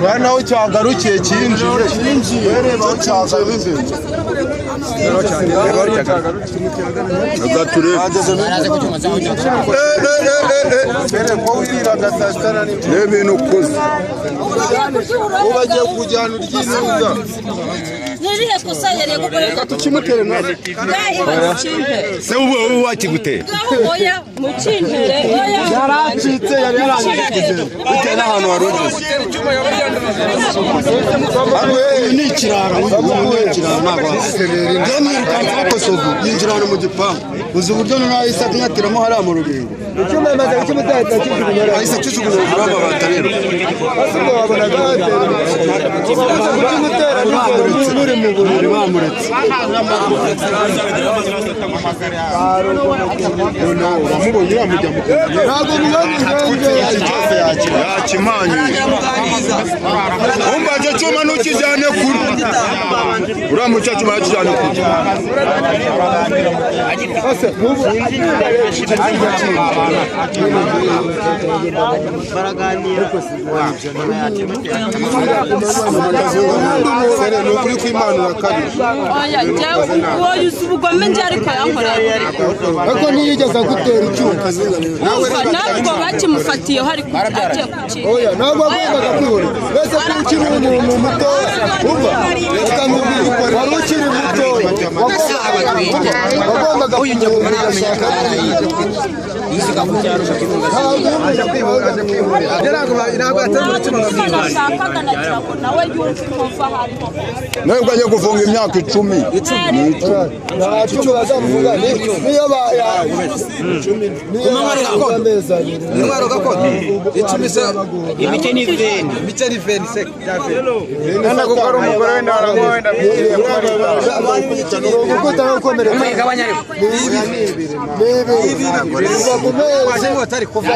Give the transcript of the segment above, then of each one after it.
Bwana ucyagarukiye kinjiye reba ucyagarukiye agature araze kucyuma zaho n'ibintu kuze ubagiye kujyana uryineza niriye kusayere gukoreka tukimutere nawe se ubu wakigutera oya mucintere oya yaracitse yari yarangije bite n'ahantu warugeze ni ikirara yinjira hano mu gipangu uzi uburyo nahise nyatiramo hariya mu rubingo ahise akijugunya hejuru y'amabati rero bamuretse bamubonye bamujya mu ntabwo cyose yakimanyuye umva icyo cyuma ntukijyane kure uriya mucyo cyuma yakijyane kure baraganira ni ukuri kw'imanura kabiri uwo yusufu ubugome njye ariko yankorera ariko ntiyigeze agutera icyuma ntabwo bakimufatiyeho ariko agiye kukiga oya ntabwo agombaga kwihora wese ko ukiri umuntu mutoya umva ukamubwira wari ukiri mutoya wagombaga kwihora yisiga ku cyaro aje kwihora ntabwo atari umutima nawe ubwo gufunga imyaka 10 ntacyo bazavuga niyo bayaye intwaro gakondo 10 se imice ni veni se nana gukora umugore wenda aragoenda uko tarakomereka umugabanya ariko atari kuva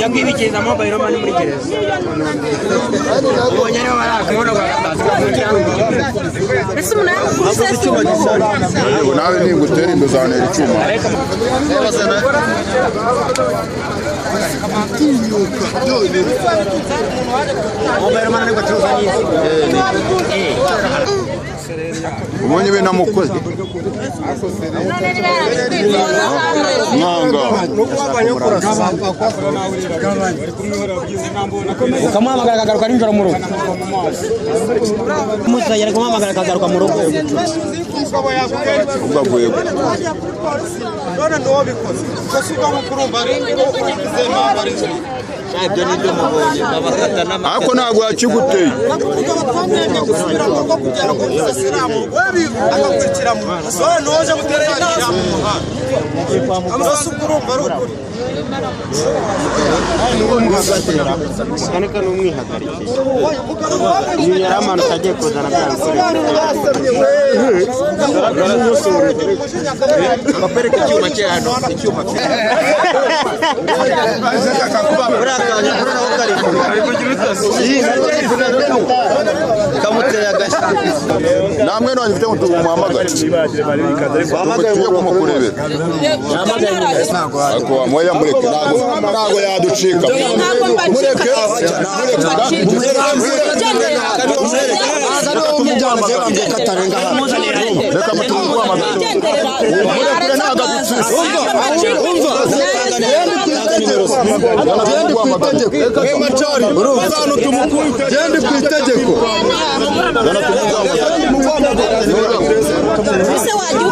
yangibikiriza mobile money muri gereza ubonye rero barakubona ese umunani nawe ningutera induzanira icyuma mobile money ariko tuzaniye ubonye be namukoze mwanga ukamuhamagara akagaruka nijoro mu rugo umusaya ari kumuhamagara akagaruka mu rugo ubavuye none ndobikoze kosuka mukurumba ibyo ni byo mubonye babakatana ariko ntabwo yakiguteye noje gutera inama mu muhanda amasukurumba rukuri makanika n'umwihagarike iyo yaramanutse agiye kuzana bapereka icyuma cye hano icyuma kamuteye agashyi namwe none mfite muhamagara tugiye kumukurebera ariko wamoya mureke ntabwo yaducika mureke reka mutuguhamagara mureke ntabwo genda ku itegeko ese wajya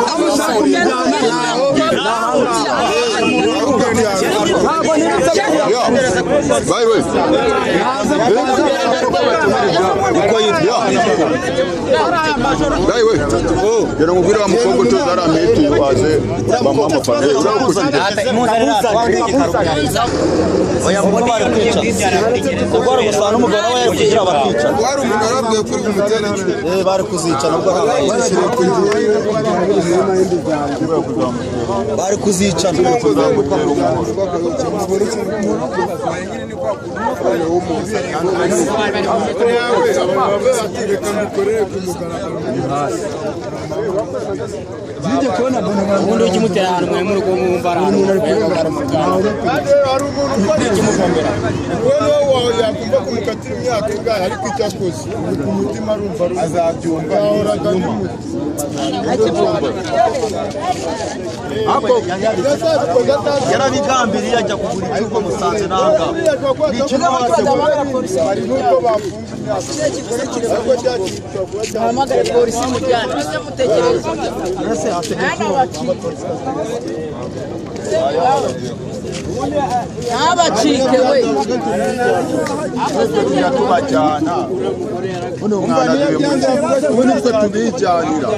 gera ngubwira mukobwa tuzara miti waze mama mafane oya mbona ubwo gusana umugabo we kugira bakica wari umuntu arabwiye kuri kumutera bari kuzicana ubwo bari kuzicana ubundi ukimutera ahantu mwe muri ko mumbara umuntu ari kwegara mu cyaro yakumva kumukatira imyaka ingahe ariko icyo akoze ku mutima arumva azabyumva ahoraga yarabigambiriye ajya kugura icyuko musanze nanga hari n'ubwo bafunze imyaka hamagare polisi mujyane mutekereza ntabacike we tubajyana uno mwana ubundi twe tubijyanira